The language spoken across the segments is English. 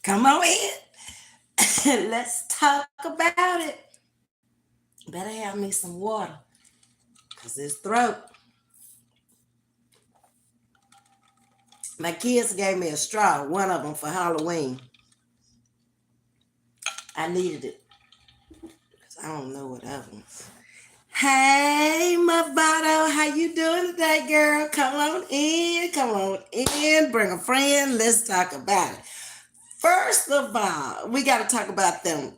Come on in. Let's talk about it. Better have me some water because this throat. My kids gave me a straw, one of them for Halloween. I needed it because I don't know what others. Hey, Mavado, how you doing today, girl? Come on in, bring a friend. Let's talk about it. First of all, we got to talk about them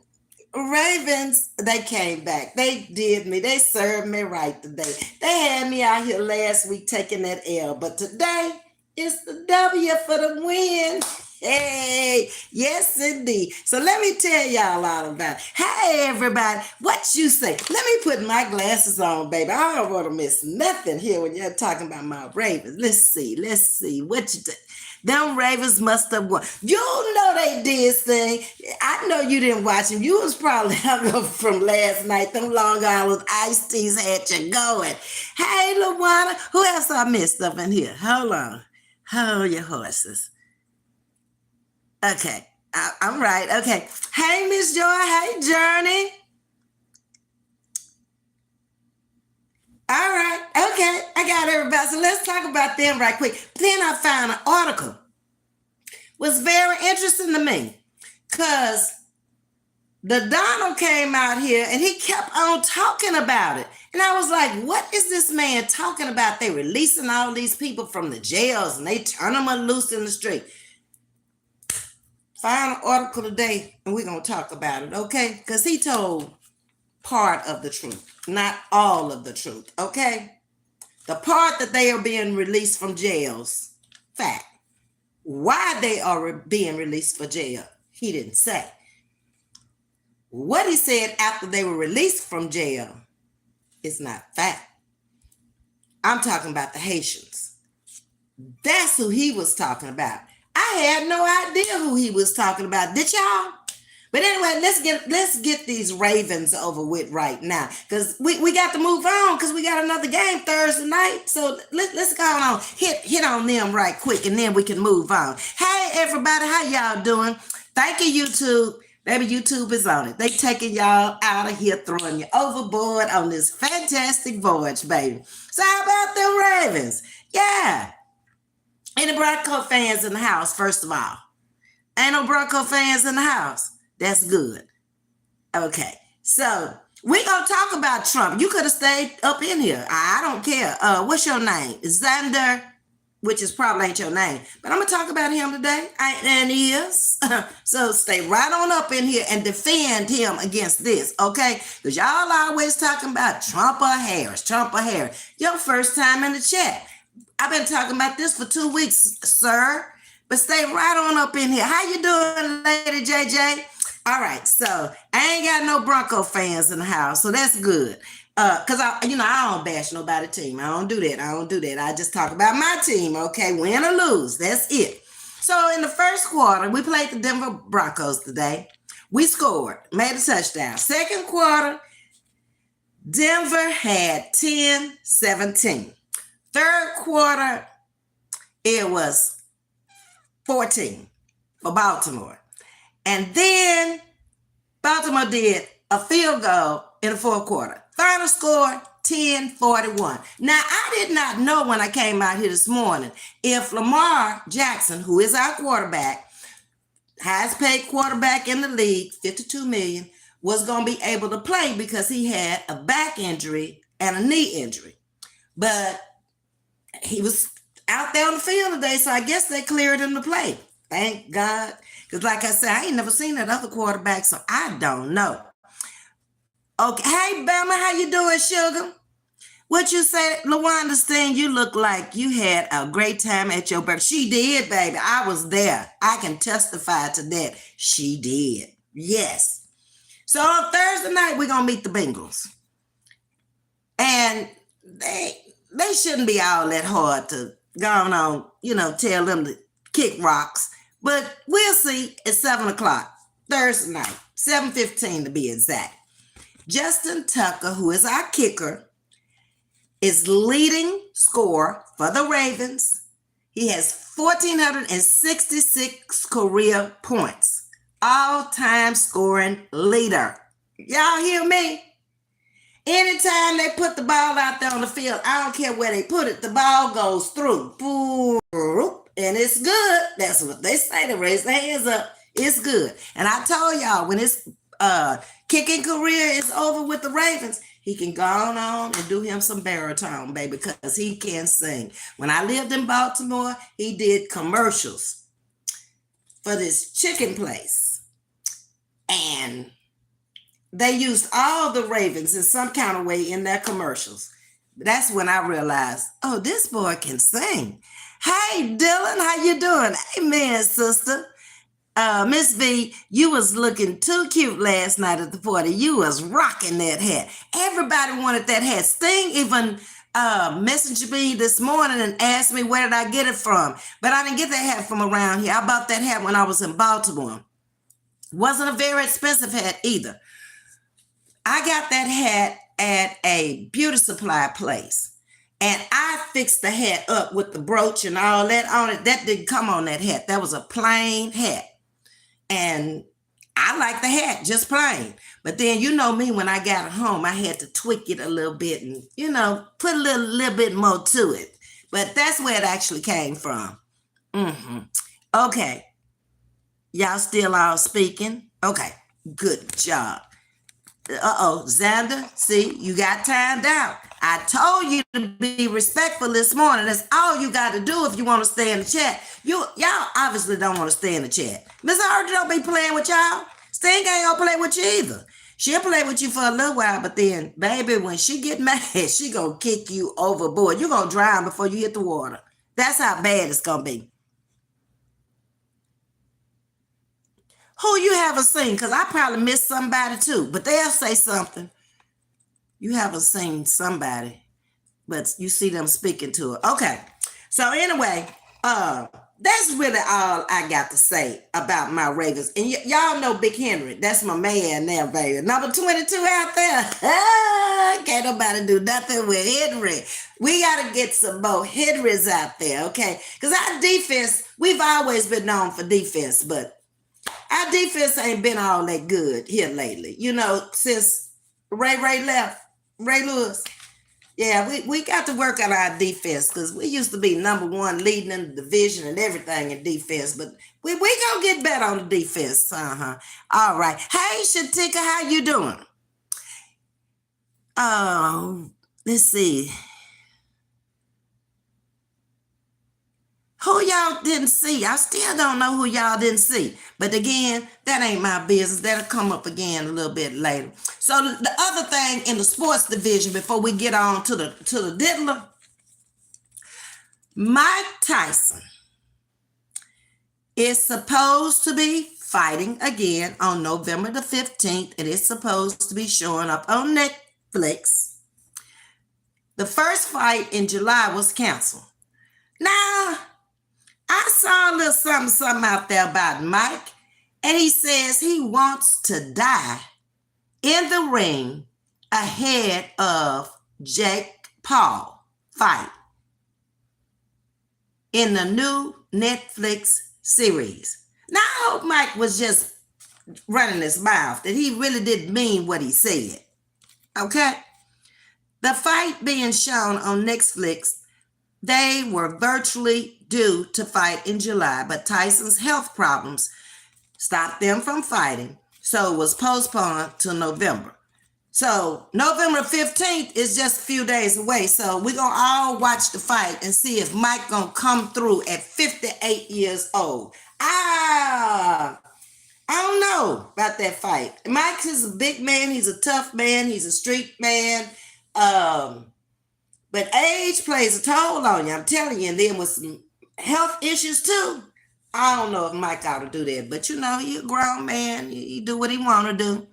Ravens. They came back. They did me. They served me right today. They had me out here last week taking that L, but today it's the W for the win. Hey, yes indeed. So let me tell y'all all about it. Hey everybody, what you say? Let me put my glasses on, baby. I don't want to miss nothing here when you're talking about my Ravens. Let's see. What you think? Them Ravens must have won. You know they did thing. I know you didn't watch them. You was probably hung up from last night. Them Long Island iced teas had you going. Hey, Luana, who else I missed up in here? Hold on. Hold your horses. Okay, I'm right. Okay. Hey, Miss Joy. Hey, Journey. All right. Okay, I got everybody. So let's talk about them right quick. Then I found an article. Was very interesting to me because the Donald came out here and he kept on talking about it. And I was like, what is this man talking about? They releasing all these people from the jails and they turn them loose in the street. Find an article today and we're going to talk about it, okay? Because he told part of the truth, not all of the truth, okay? The part that they are being released from jails, fact. Why they are being released for jail, he didn't say. What he said after they were released from jail is not fact. I'm talking about the Haitians. That's who he was talking about. I had no idea who he was talking about. Did y'all? But anyway, let's get these Ravens over with right now. Because we got to move on because we got another game Thursday night. So let's go on. Hit on them right quick and then we can move on. Hey everybody, how y'all doing? Thank you, YouTube. Baby, YouTube is on it. They taking y'all out of here, throwing you overboard on this fantastic voyage, baby. So how about them Ravens? Yeah. Any Bronco fans in the house, first of all? Ain't no Bronco fans in the house. That's good. Okay. So we're going to talk about Trump. You could have stayed up in here. I don't care. What's your name? Xander, which is probably ain't your name. But I'm going to talk about him today. And he is. So stay right on up in here and defend him against this, okay? Because y'all always talking about Trump or Harris, Your first time in the chat. I've been talking about this for 2 weeks, sir. But stay right on up in here. How you doing, Lady JJ? All right, so I ain't got no Bronco fans in the house, so that's good. Cause I don't bash nobody's team. I don't do that. I just talk about my team, okay? Win or lose, that's it. So in the first quarter, we played the Denver Broncos today. We scored, made a touchdown. Second quarter, Denver had 10-17. Third quarter, it was 14 for Baltimore. And then Baltimore did a field goal in the fourth quarter. Final score, 10-41. Now, I did not know when I came out here this morning if Lamar Jackson, who is our quarterback, highest paid quarterback in the league, $52 million, was going to be able to play because he had a back injury and a knee injury. But he was out there on the field today, so I guess they cleared him to play. Thank God. Because like I said, I ain't never seen that other quarterback, so I don't know. Okay. Hey, Bama, how you doing, sugar? What you say, LaWanda Steen, you look like you had a great time at your birthday. She did, baby. I was there. I can testify to that. She did. Yes. So on Thursday night, we're going to meet the Bengals. And they shouldn't be all that hard to go on, tell them to kick rocks. But we'll see at 7 o'clock, Thursday night, 7:15 to be exact. Justin Tucker, who is our kicker, is leading scorer for the Ravens. He has 1,466 career points. All-time scoring leader. Y'all hear me? Anytime they put the ball out there on the field, I don't care where they put it, the ball goes through. Boom, and it's good. That's what they say. To raise their hands up. It's good. And I told y'all, when his kicking career is over with the Ravens, he can go on and do him some baritone, baby, because he can sing. When I lived in Baltimore, he did commercials for this chicken place. And they used all the Ravens in some kind of way in their commercials. That's when I realized, oh, this boy can sing. Hey, Dylan, how you doing? Amen, sister. Ms.V, you was looking too cute last night at the party. You was rocking that hat. Everybody wanted that hat. Sting even messaged me this morning and asked me where did I get it from. But I didn't get that hat from around here. I bought that hat when I was in Baltimore. Wasn't a very expensive hat either. I got that hat at a beauty supply place. And I fixed the hat up with the brooch and all that on it. That didn't come on that hat. That was a plain hat. And I like the hat, just plain. But then, you know me, when I got it home, I had to tweak it a little bit and, put a little bit more to it. But that's where it actually came from. Okay. Y'all still all speaking? Okay. Good job. Xander, see, you got timed out. I told you to be respectful this morning. That's all you got to do if you want to stay in the chat. Y'all obviously don't want to stay in the chat. Miss Hardy don't be playing with y'all. Sting ain't gonna play with you either. She'll play with you for a little while, but then, baby, when she get mad, she gonna kick you overboard. You're gonna drown before you hit the water. That's how bad it's gonna be. Who you haven't seen? Because I probably missed somebody too, but they'll say something. You haven't seen somebody, but you see them speaking to it. Okay. So anyway, that's really all I got to say about my Ravens. And y'all know Big Henry. That's my man there, baby. Number 22 out there. Can't nobody do nothing with Henry. We got to get some more Henrys out there, okay? Because our defense, we've always been known for defense, but our defense ain't been all that good here lately. Since Ray left, Ray Lewis. Yeah, we got to work on our defense because we used to be number one leading in the division and everything in defense, but we gonna get better on the defense. All right. Hey, Shatika, how you doing? Let's see. Who y'all didn't see? I still don't know who y'all didn't see. But again, that ain't my business. That'll come up again a little bit later. So the other thing in the sports division, before we get on to the diddler, Mike Tyson is supposed to be fighting again on November the 15th. It is supposed to be showing up on Netflix. The first fight in July was canceled. Now, I saw a little something out there about Mike, and he says he wants to die in the ring ahead of Jake Paul fight in the new Netflix series. Now, I hope Mike was just running his mouth, that he really didn't mean what he said. Okay? The fight being shown on Netflix, they were virtually due to fight in July, but Tyson's health problems stopped them from fighting, so it was postponed to November. So November 15th is just a few days away, so we're going to all watch the fight and see if Mike going to come through at 58 years old. I don't know about that fight. Mike is a big man. He's a tough man. He's a street man. But age plays a toll on you, I'm telling you. And then with some health issues too, I don't know if Mike ought to do that. But he's a grown man. He do what he want to do.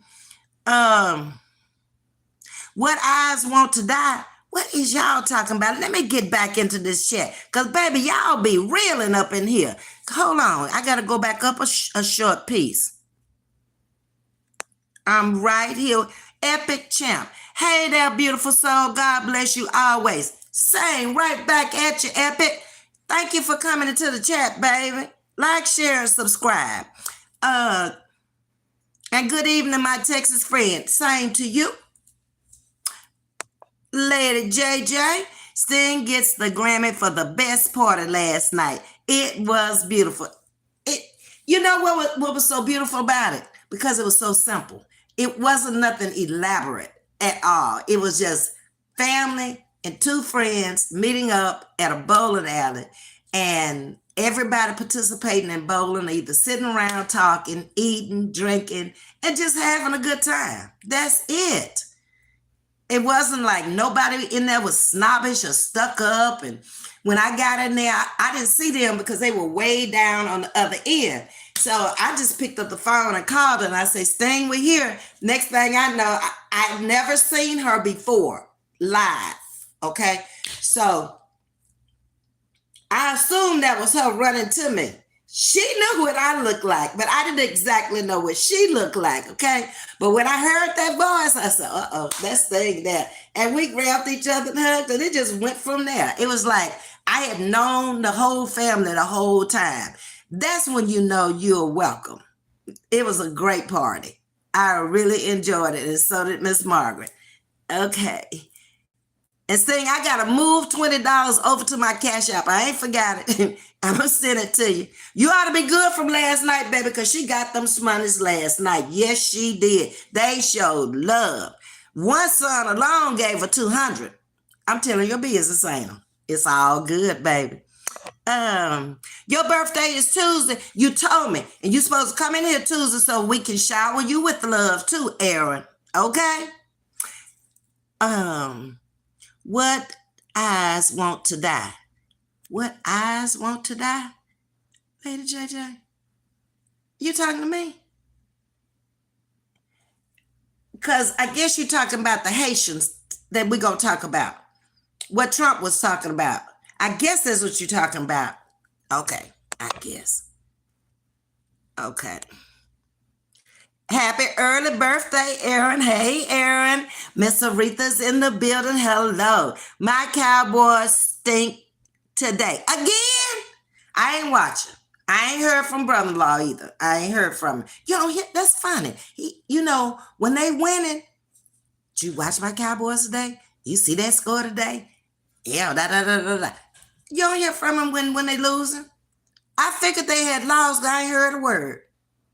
What eyes want to die? What is y'all talking about? Let me get back into this chat. Because, baby, y'all be reeling up in here. Hold on. I got to go back up a short piece. I'm right here. Epic Champ. Hey there, beautiful soul. God bless you always. Same right back at you, Epic. Thank you for coming into the chat, baby. Like, share, and subscribe. And good evening, my Texas friend. Same to you. Lady JJ, Sting gets the Grammy for the best party last night. It was beautiful. You know what was so beautiful about it? Because it was so simple. It wasn't nothing elaborate at all. It was just family and two friends meeting up at a bowling alley, and everybody participating in bowling, either sitting around talking, eating, drinking, and just having a good time. That's it. It wasn't like nobody in there was snobbish or stuck up. And when I got in there, I didn't see them because they were way down on the other end. So I just picked up the phone and called her, and I say, Sting, we're here. Next thing I know, I've never seen her before live. Okay. So I assumed that was her running to me. She knew what I looked like, but I didn't exactly know what she looked like, okay? But when I heard that voice, I said, uh-oh, that's Sting there. And we grabbed each other and hugged, and it just went from there. It was like I had known the whole family the whole time. That's when you know you're welcome. It was a great party. I really enjoyed it, and so did Miss Margaret. Okay. And Sting, I got to move $20 over to my Cash App. I ain't forgot it. I'm going to send it to you. You ought to be good from last night, baby, because she got them smoney's last night. Yes, she did. They showed love. One son alone gave her $200. I'm telling your business, ain't it? It's all good, baby. Your birthday is Tuesday. You told me. And you're supposed to come in here Tuesday so we can shower you with love too, Aaron. Okay? What eyes want to die? What eyes want to die? Lady JJ, you talking to me? Because I guess you're talking about the Haitians that we're going to talk about. What Trump was talking about. I guess that's what you're talking about. Okay, I guess. Okay. Happy early birthday, Aaron. Hey, Aaron. Miss Aretha's in the building. Hello. My Cowboys stink today. Again? I ain't watching. I ain't heard from brother-in-law either. I ain't heard from him. You know, that's funny. When they winning, did you watch my Cowboys today? You see that score today? Yeah, da. You don't hear from him when they losing? I figured they had lost, but I ain't heard a word.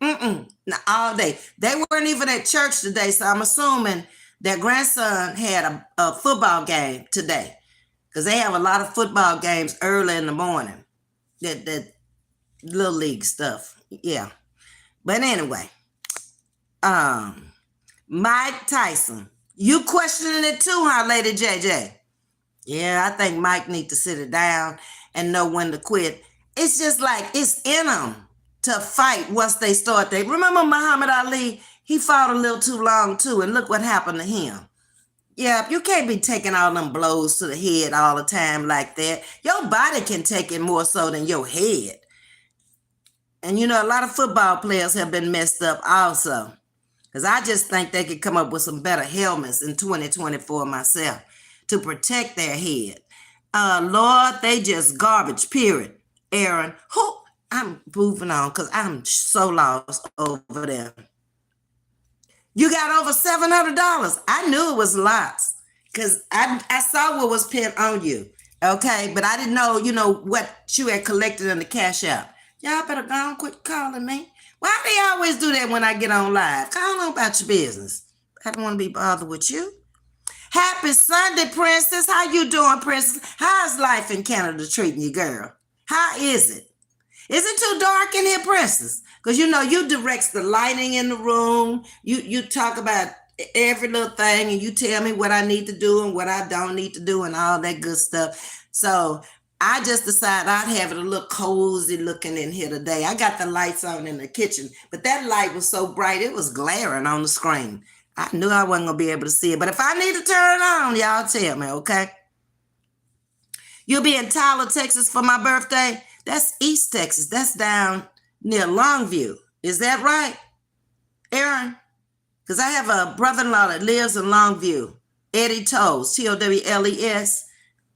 Not all day. They weren't even at church today, so I'm assuming their grandson had a football game today, because they have a lot of football games early in the morning. That little league stuff. Yeah. But anyway, Mike Tyson. You questioning it too, huh, Lady JJ? Yeah, I think Mike need to sit it down and know when to quit. It's just like it's in them to fight once they start. Remember Muhammad Ali? He fought a little too long too, and look what happened to him. Yeah, you can't be taking all them blows to the head all the time like that. Your body can take it more so than your head. And a lot of football players have been messed up also. Because I just think they could come up with some better helmets in 2024 myself to protect their head. Lord, they just garbage, period. Aaron, I'm moving on because I'm so lost over there. You got over $700. I knew it was lots because I saw what was pinned on you. Okay, but I didn't know, what you had collected in the Cash App. Y'all better go on, quit calling me. Why do they always do that when I get on live? Call on about your business. I don't want to be bothered with you. Happy Sunday, Princess. How you doing, Princess? How's life in Canada treating you, girl? How is it? Is it too dark in here, Princess? Because you direct the lighting in the room. You talk about every little thing, and you tell me what I need to do and what I don't need to do and all that good stuff. So I just decided I'd have it a little cozy looking in here today. I got the lights on in the kitchen, but that light was so bright, it was glaring on the screen. I knew I wasn't going to be able to see it, but if I need to turn it on, y'all tell me, okay? You'll be in Tyler, Texas for my birthday? That's East Texas. That's down near Longview. Is that right, Aaron? Because I have a brother-in-law that lives in Longview, Eddie Toes, Towles,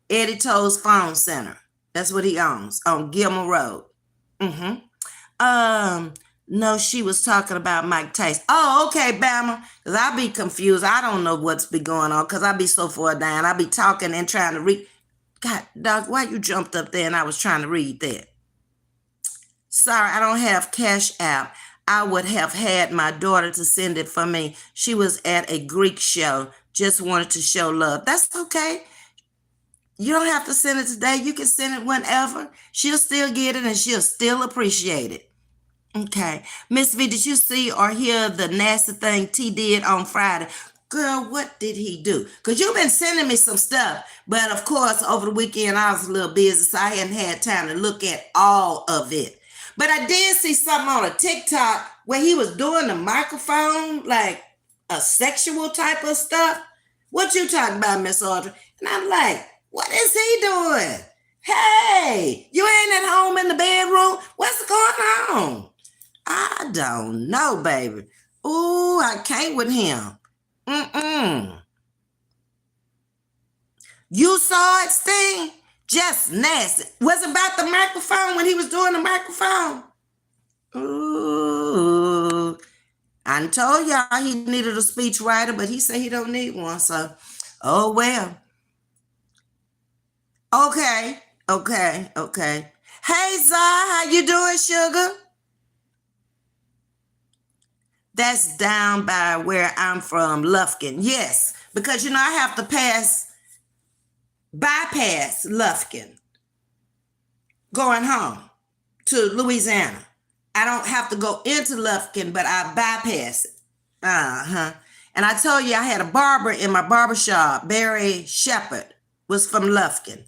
Eddie Toes Phone Center. That's what he owns on Gilmore Road. No, she was talking about Mike Tyson. Oh, okay, Bama. Because I be confused. I don't know what's be going on because I be so far down. I be talking and trying to read. God, dog, why you jumped up there and I was trying to read that? Sorry, I don't have Cash App. I would have had my daughter to send it for me. She was at a Greek show. Just wanted to show love. That's okay. You don't have to send it today. You can send it whenever. She'll still get it and she'll still appreciate it. Okay. Ms.V, did you see or hear the nasty thing T did on Friday? Girl, what did he do? Because you've been sending me some stuff. But of course, over the weekend, I was a little busy, so I hadn't had time to look at all of it. But I did see something on a TikTok where he was doing the microphone, like a sexual type of stuff. What you talking about, Miss Audrey? And I'm like, what is he doing? Hey, you ain't at home in the bedroom? What's going on? I don't know, baby. Ooh, I can't with him. You saw it, Sting? Just nasty. Was it about the microphone when he was doing the microphone? Ooh. I told y'all he needed a speech writer, but he said he don't need one, so oh well. Okay. Hey, Zah, how you doing, sugar? That's down by where I'm from, Lufkin. Yes, because I have to bypass Lufkin going home to Louisiana. I don't have to go into Lufkin, but I bypass it. And I told you I had a barber in my barbershop. Barry Shepard was from Lufkin.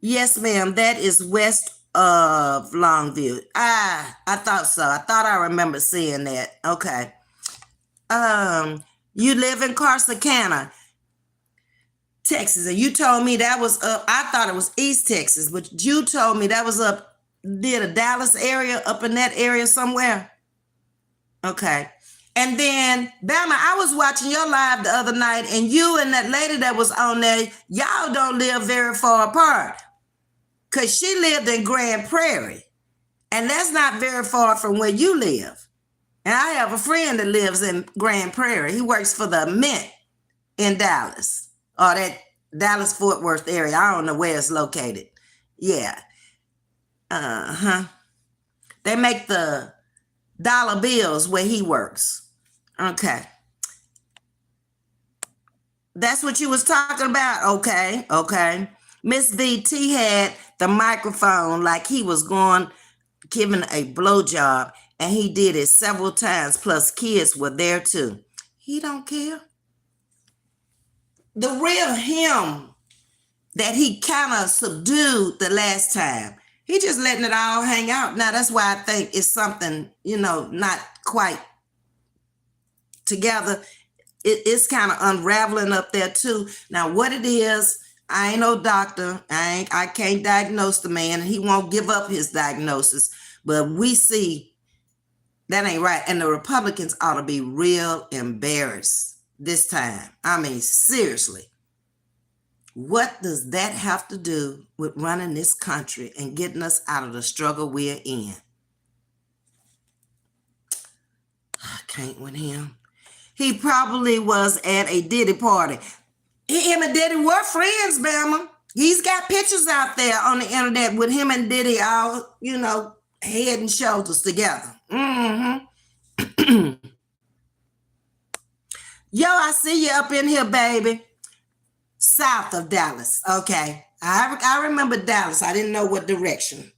Yes, ma'am. That is west of Longview. I thought so. I thought I remember seeing that. Okay. You live in Corsicana, Texas, and you told me that was up. I thought it was East Texas, but you told me that was up near the Dallas area, up in that area somewhere. Okay. And then, Bama, I was watching your live the other night, and you and that lady that was on there, y'all don't live very far apart. Because she lived in Grand Prairie, and that's not very far from where you live. And I have a friend that lives in Grand Prairie. He works for the Mint in Dallas, or that Dallas-Fort Worth area. I don't know where it's located. Yeah. They make the dollar bills where he works. Okay. That's what you was talking about? Okay. Ms.V, T had the microphone like he was giving a blowjob, and he did it several times, plus kids were there too. He don't care. The real him that he kind of subdued the last time, he just letting it all hang out. Now, that's why I think it's something, not quite together. It's kind of unraveling up there too. Now, what it is, I ain't no doctor. I can't diagnose the man, and he won't give up his diagnosis. But we see that ain't right. And the Republicans ought to be real embarrassed this time. I mean, seriously. What does that have to do with running this country and getting us out of the struggle we're in? I can't with him. He probably was at a Diddy party. Him and Diddy were friends, Bama. He's got pictures out there on the internet with him and Diddy all, head and shoulders together. Yo, I see you up in here, baby. South of Dallas. Okay. I remember Dallas. I didn't know what direction.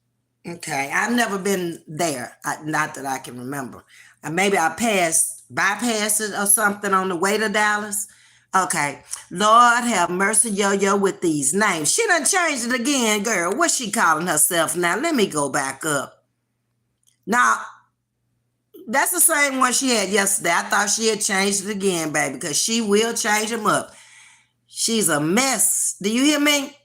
Okay. I've never been there. Not that I can remember. Maybe I bypassed it or something on the way to Dallas. Okay. Lord have mercy, yo with these names. She done changed it again, girl. What's she calling herself now? Let me go back up. Now, that's the same one she had yesterday. I thought she had changed it again, baby, because she will change them up. She's a mess. Do you hear me?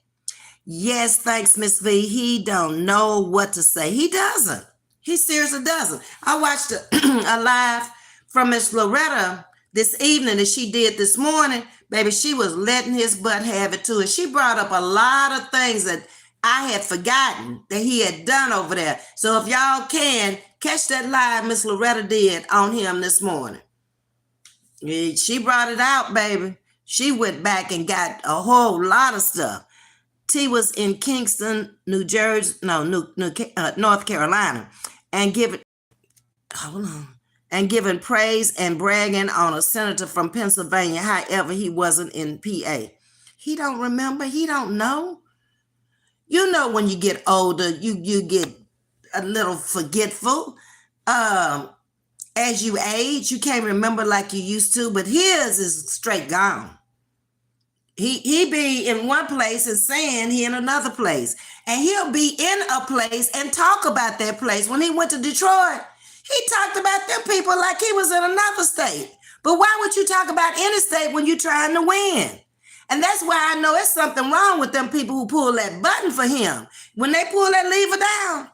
Yes, thanks, Ms. V. He don't know what to say. He doesn't. He seriously doesn't. I watched a live from Miss Loretta this evening that she did this morning, baby, she was letting his butt have it too. And she brought up a lot of things that I had forgotten that he had done over there. So if y'all can, catch that live Miss Loretta did on him this morning. She brought it out, baby. She went back and got a whole lot of stuff. T was in Kingston, New Jersey, North Carolina, and giving praise and bragging on a senator from Pennsylvania. However, he wasn't in PA. He don't remember. He don't know. You know, when you get older, you get a little forgetful. As you age, you can't remember like you used to, but his is straight gone. He be in one place and saying he in another place. And he'll be in a place and talk about that place. When he went to Detroit, he talked about them people like he was in another state. But why would you talk about any state when you're trying to win? And that's why I know it's something wrong with them people who pull that button for him. When they pull that lever down,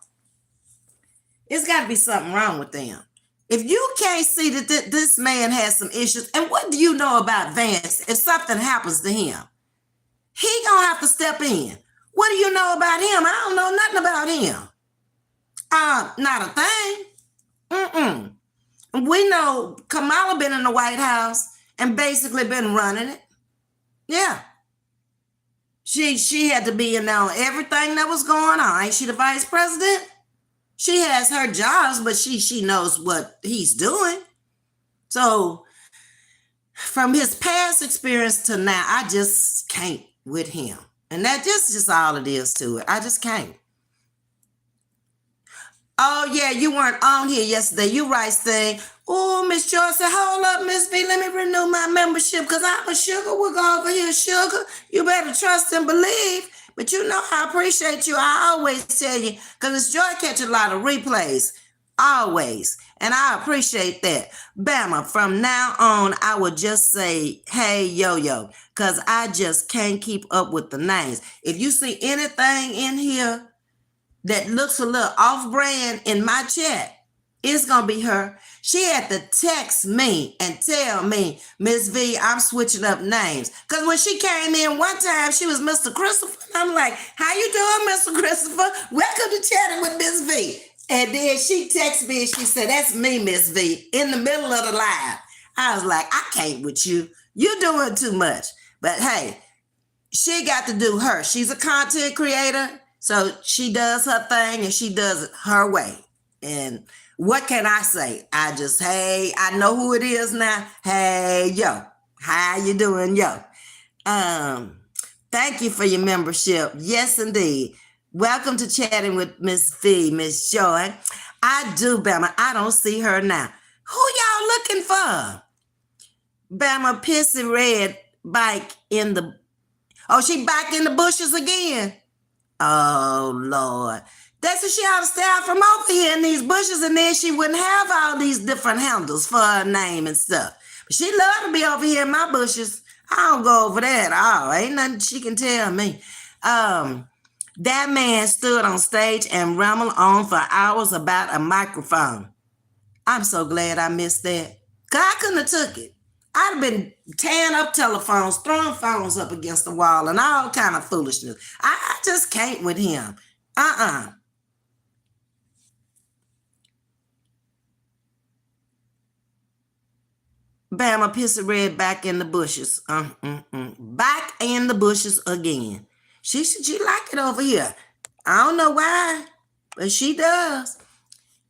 it's got to be something wrong with them. If you can't see that this man has some issues, and what do you know about Vance if something happens to him? He gonna have to step in. What do you know about him? I don't know nothing about him. Not a thing. We know Kamala been in the White House and basically been running it. Yeah. She had to be in on everything that was going on. Ain't she the vice president? She has her jobs, but she knows what he's doing. So from his past experience to now, I just can't with him. And that just all it is to it. I just can't. Oh, yeah, you weren't on here yesterday. You right, Sting. Oh, Miss Joy said, hold up, Ms.V, let me renew my membership because I'm a sugar. We'll go over here, sugar. You better trust and believe. But you know, I appreciate you. I always tell you, because it's Joy catch a lot of replays. Always. And I appreciate that. Bama, from now on, I would just say, hey, yo-yo, because I just can't keep up with the names. If you see anything in here that looks a little off-brand in my chat, it's going to be her. She had to text me and tell me, Ms. V, I'm switching up names. Because when she came in one time, she was Mr. Christopher. And I'm like, how you doing, Mr. Christopher? Welcome to Chatting with Ms. V. And then she texted me and she said, that's me, Ms. V, in the middle of the live. I was like, I can't with you. You're doing too much. But hey, she got to do her. She's a content creator. So she does her thing and she does it her way. And what can I say? I know who it is now. Hey, yo, how you doing, yo? Thank you for your membership. Yes, indeed. Welcome to Chatting with Ms. V, Miss Joy. I do, Bama. I don't see her now. Who y'all looking for? Bama Pissy Red bike in the... Oh, she back in the bushes again? Oh, Lord. That's what she ought to stay out from over here in these bushes, and then she wouldn't have all these different handles for her name and stuff. But she love to be over here in my bushes. I don't go over there at all. Ain't nothing she can tell me. That man stood on stage and rambled on for hours about a microphone. I'm so glad I missed that. Because I couldn't have took it. I'd have been tearing up telephones, throwing phones up against the wall, and all kind of foolishness. I just can't with him. Bama Pissy Red back in the bushes. Back in the bushes again. She like it over here. I don't know why, but she does.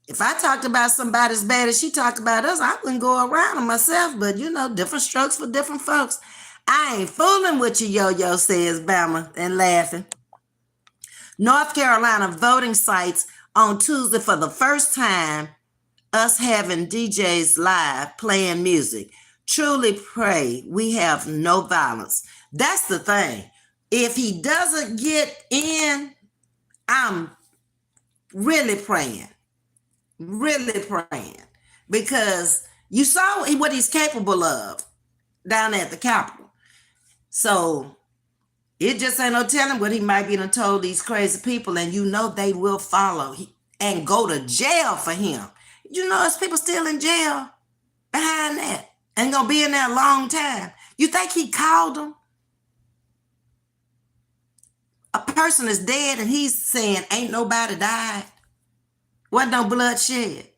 If I talked about somebody as bad as she talked about us, I wouldn't go around them myself, but you know, different strokes for different folks. I ain't fooling with you, yo-yo, says Bama, and laughing. North Carolina voting sites on Tuesday for the first time, us having DJs live playing music. Truly pray we have no violence. That's the thing. If he doesn't get in, I'm really praying. Really praying. Because you saw what he's capable of down at the Capitol. So it just ain't no telling what he might be done told these crazy people, and you know they will follow and go to jail for him. You know, there's people still in jail behind that. Ain't gonna be in there a long time. You think he called them? A person is dead and he's saying ain't nobody died. Wasn't no blood shed.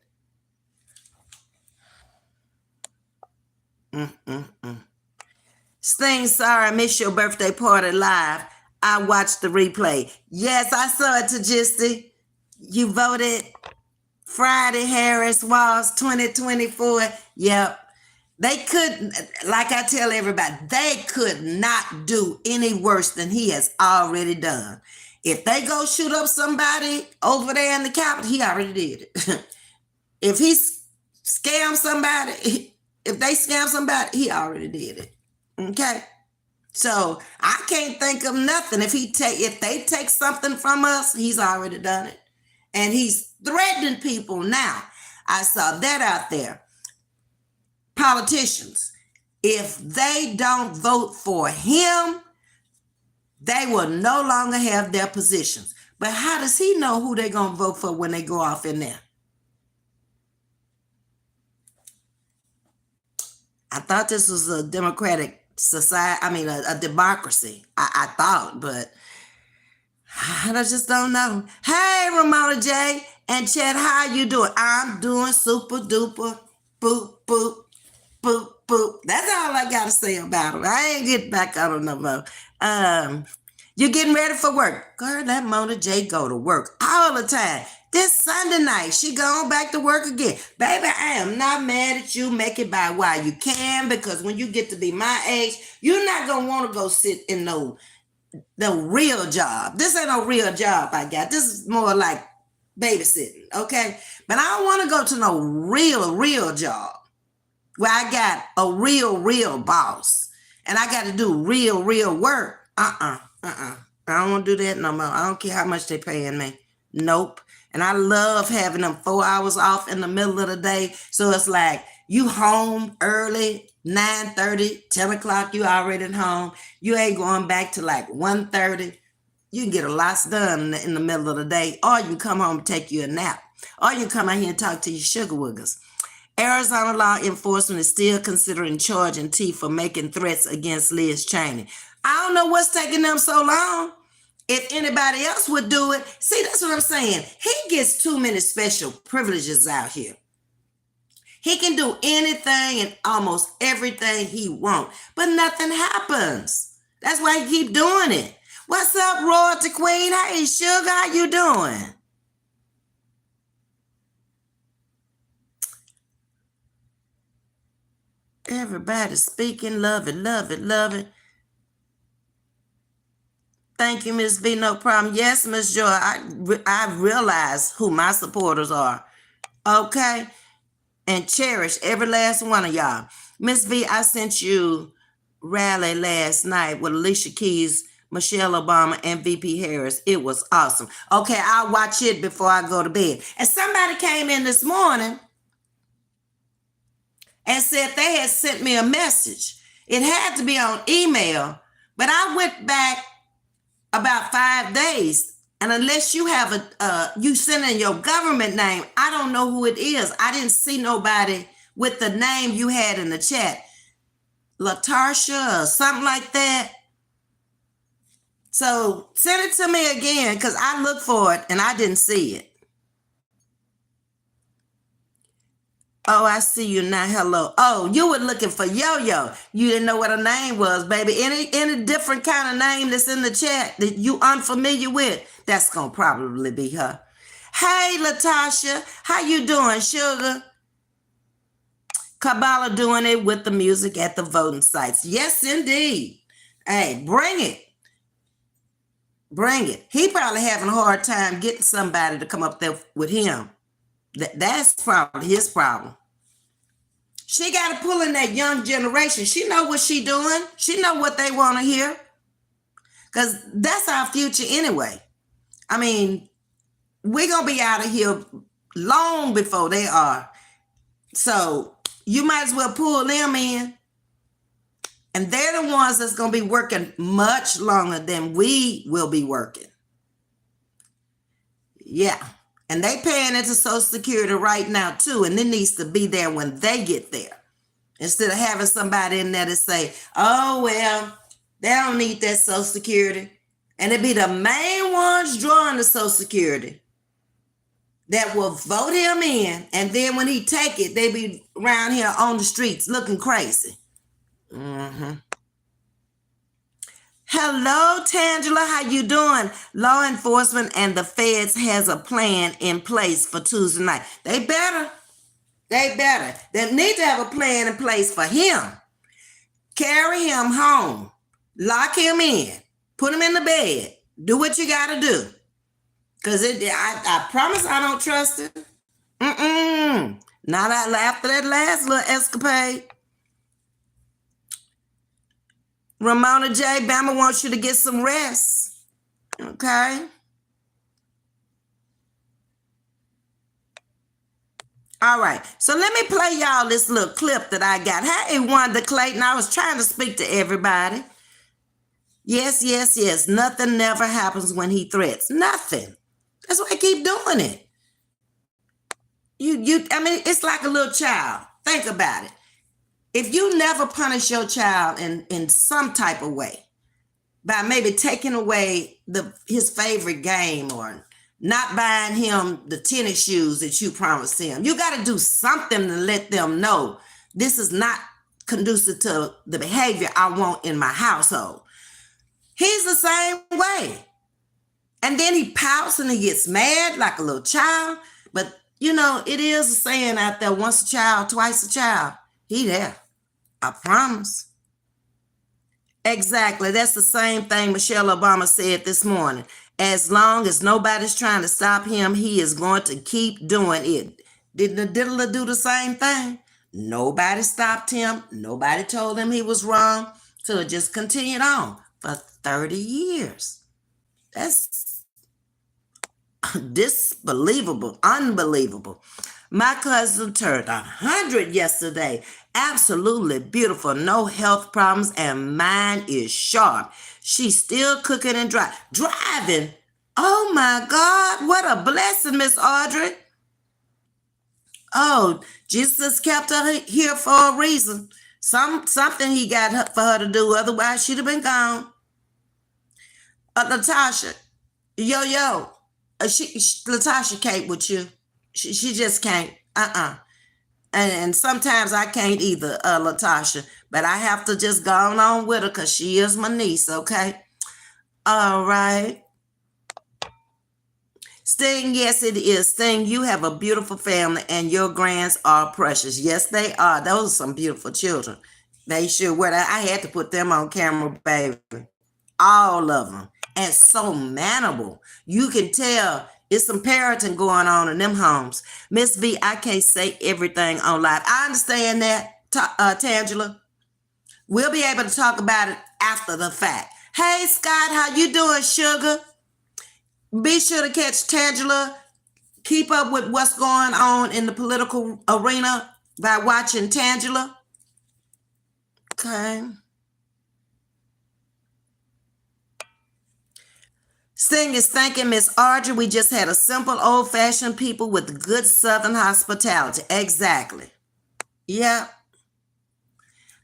Sting, sorry I missed your birthday party live. I watched the replay. Yes, I saw it, Tajisti. You voted Friday Harris was 2024. Yep. They couldn't, like I tell everybody, they could not do any worse than he has already done. If they go shoot up somebody over there in the Capitol, he already did it. If he scams somebody, if they scam somebody, he already did it. Okay? So I can't think of nothing. If they take something from us, he's already done it. And he's threatening people now. I saw that out there. Politicians, if they don't vote for him, they will no longer have their positions. But how does he know who they're going to vote for when they go off in there? I thought this was a democratic society. I mean, a democracy. I thought, but I just don't know. Hey, Ramona J. and Chad, how you doing? I'm doing super duper. Boop, boop, boop, boop. That's all I got to say about it. I ain't getting back on no more. You getting ready for work? Girl, that Mona J go to work all the time. This Sunday night, she going back to work again. Baby, I am not mad at you. Make it by while you can, because when you get to be my age, you're not going to want to go sit in no real job. This ain't no real job I got. This is more like babysitting, okay? But I don't want to go to no real job where I got a real boss and I got to do real work. I don't want to do that no more. I don't care how much they paying me. Nope. And I love having them 4 hours off in the middle of the day. So it's like you home early, 9:30, 10 o'clock, you already at home. You ain't going back to like 1:30. You can get a lot done in the middle of the day, or you can come home and take you a nap, or you can come out here and talk to your sugar woogers. Arizona law enforcement is still considering charging T for making threats against Liz Cheney. I don't know what's taking them so long. If anybody else would do it, see, that's what I'm saying. He gets too many special privileges out here. He can do anything and almost everything he wants, but nothing happens. That's why he keep doing it. What's up, Royalty Queen? Hey, Sugar, how you doing? Everybody speaking, love it. Thank you, Ms.V. No problem. Yes, Ms. Joy, I realize who my supporters are. Okay? And cherish every last one of y'all. Ms.V, I sent you rally last night with Alicia Keys, Michelle Obama, and VP Harris. It was awesome. Okay, I'll watch it before I go to bed. And somebody came in this morning and said they had sent me a message. It had to be on email, but I went back about 5 days, and unless you have you send in your government name, I don't know who it is. I didn't see nobody with the name you had in the chat, Latarsha or something like that. So send it to me again, because I looked for it and I didn't see it. Oh, I see you now. Hello. Oh, you were looking for Yo-Yo. You didn't know what her name was, baby. Any different kind of name that's in the chat that you unfamiliar with, that's going to probably be her. Hey, Latasha. How you doing, Sugar? Kabbalah doing it with the music at the voting sites. Yes, indeed. Hey, bring it. Bring it. He probably having a hard time getting somebody to come up there with him. That's probably his problem. She got to pull in that young generation. She know what she doing. She know what they want to hear. Because that's our future anyway. I mean, we're going to be out of here long before they are. So you might as well pull them in. And they're the ones that's going to be working much longer than we will be working. Yeah. And they paying into Social Security right now too. And it needs to be there when they get there. Instead of having somebody in there to say, oh, well, they don't need that Social Security. And it be the main ones drawing the Social Security that will vote him in. And then when he take it, they be around here on the streets looking crazy. Mm-hmm. Hello, Tangela. How you doing? Law enforcement and the feds has a plan in place for Tuesday night. They better. They need to have a plan in place for him. Carry him home. Lock him in. Put him in the bed. Do what you got to do. Because I promise I don't trust it. Not after that last little escapade. Ramona J. Bama wants you to get some rest. Okay? All right. So let me play y'all this little clip that I got. Hey, Wanda Clayton. I was trying to speak to everybody. Yes. Nothing never happens when he threats. Nothing. That's why I keep doing it. I mean, it's like a little child. Think about it. If you never punish your child in some type of way, by maybe taking away his favorite game or not buying him the tennis shoes that you promised him, you got to do something to let them know this is not conducive to the behavior I want in my household. He's the same way. And then he pouts and he gets mad like a little child. But, it is a saying out there, once a child, twice a child. He there. I promise. Exactly. That's the same thing Michelle Obama said this morning. As long as nobody's trying to stop him, he is going to keep doing it. Didn't the diddler do the same thing? Nobody stopped him. Nobody told him he was wrong. So it just continued on for 30 years. That's disbelievable, unbelievable. My cousin turned 100 yesterday. Absolutely beautiful. No health problems, and mine is sharp. She's still cooking and driving. Oh my God, what a blessing, Miss Audrey. Oh, Jesus kept her here for a reason. Something he got for her to do, otherwise she'd have been gone. Latasha, Latasha can't with you. She just can't. And sometimes I can't either, Latasha. But I have to just go on with her because she is my niece, okay? All right. Sting, yes, it is. Sting, you have a beautiful family and your grands are precious. Yes, they are. Those are some beautiful children. They sure were. I had to put them on camera, baby. All of them. And so manable. You can tell it's some parenting going on in them homes. Ms.V, I can't say everything on live. I understand that, Tangela. We'll be able to talk about it after the fact. Hey, Scott, how you doing, sugar? Be sure to catch Tangela. Keep up with what's going on in the political arena by watching Tangela. Okay. Sting is thanking Miss Audrey. We just had a simple, old-fashioned people with good Southern hospitality. Exactly. Yeah.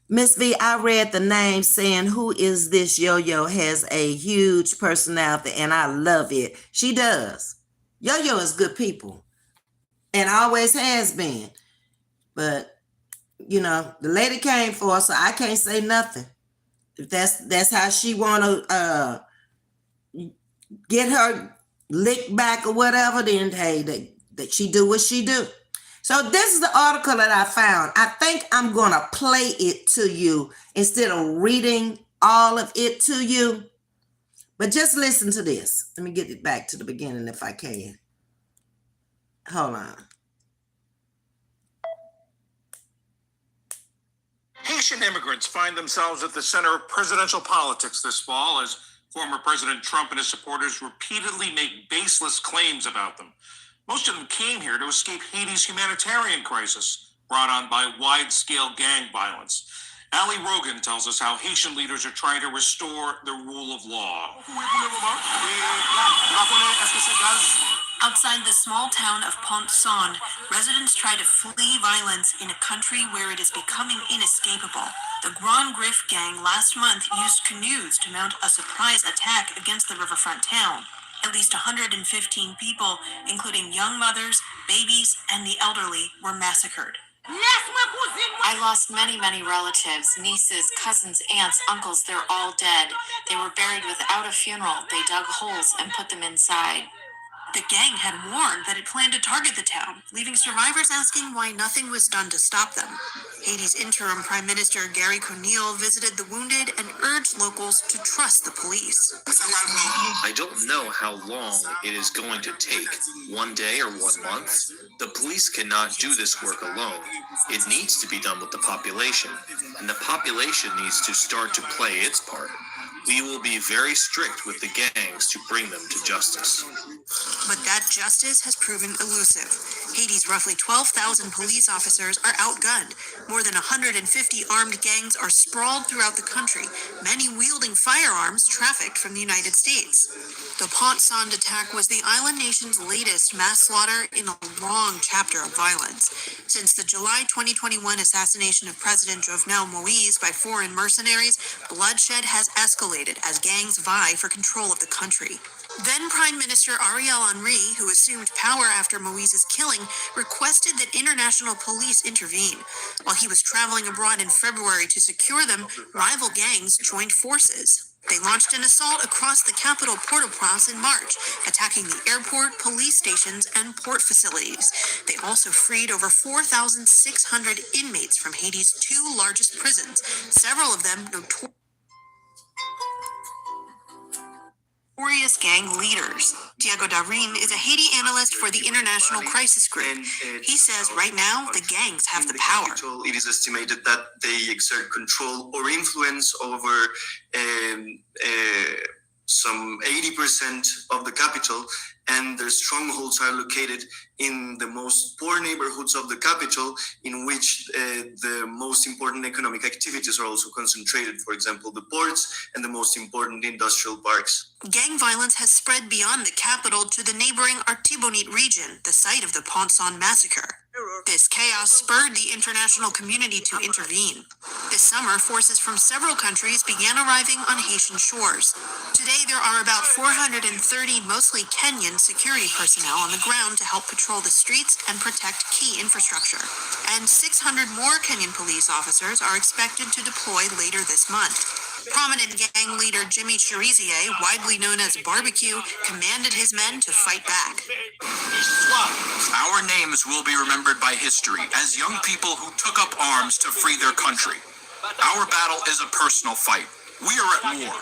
Miss V, I read the name saying, who is this Yo-Yo has a huge personality, and I love it. She does. Yo-Yo is good people and always has been. But, the lady came for her, so I can't say nothing. If that's how she want to get her licked back or whatever, then hey, that she do what she do. So this is the article that I found. I think I'm going to play it to you instead of reading all of it to you. But just listen to this. Let me get it back to the beginning if I can. Hold on. Haitian immigrants find themselves at the center of presidential politics this fall as former President Trump and his supporters repeatedly make baseless claims about them. Most of them came here to escape Haiti's humanitarian crisis brought on by wide-scale gang violence. Ali Rogan tells us how Haitian leaders are trying to restore the rule of law. Outside the small town of Pont-Saint, residents try to flee violence in a country where it is becoming inescapable. The Grand Griffe gang last month used canoes to mount a surprise attack against the riverfront town. At least 115 people, including young mothers, babies, and the elderly, were massacred. I lost many relatives, nieces, cousins, aunts, uncles. They're all dead. They were buried without a funeral. They dug holes and put them inside. The gang had warned that it planned to target the town, leaving survivors asking why nothing was done to stop them. Haiti's interim Prime Minister Gary Conille visited the wounded and urged locals to trust the police. I don't know how long it is going to take, 1 day or 1 month. The police cannot do this work alone. It needs to be done with the population, and the population needs to start to play its part. We will be very strict with the gangs to bring them to justice. But that justice has proven elusive. Haiti's roughly 12,000 police officers are outgunned. More than 150 armed gangs are sprawled throughout the country, many wielding firearms trafficked from the United States. The Pont-Saint attack was the island nation's latest mass slaughter in a long chapter of violence. Since the July 2021 assassination of President Jovenel Moïse by foreign mercenaries, bloodshed has escalated as gangs vie for control of the country. Then Prime Minister Ariel Henry, who assumed power after Moïse's killing, requested that international police intervene. While he was traveling abroad in February to secure them, rival gangs joined forces. They launched an assault across the capital Port-au-Prince in March, attacking the airport, police stations, and port facilities. They also freed over 4,600 inmates from Haiti's 2 largest prisons, several of them notorious gang leaders. Diego Darin is a Haiti analyst for the International Crisis Group. He says right now the gangs have the power. It is estimated that they exert control or influence over some 80% of the capital, and their strongholds are located in the most poor neighborhoods of the capital, in which the most important economic activities are also concentrated, for example, the ports and the most important industrial parks. Gang violence has spread beyond the capital to the neighboring Artibonite region, the site of the Pont-Saint massacre. This chaos spurred the international community to intervene. This summer, forces from several countries began arriving on Haitian shores. Today, there are about 430 mostly Kenyan security personnel on the ground to help patrol the streets and protect key infrastructure. And 600 more Kenyan police officers are expected to deploy later this month. Prominent gang leader Jimmy Cherizier, widely known as Barbecue, commanded his men to fight back. Our names will be remembered by history as young people who took up arms to free their country. Our battle is a personal fight. We are at war.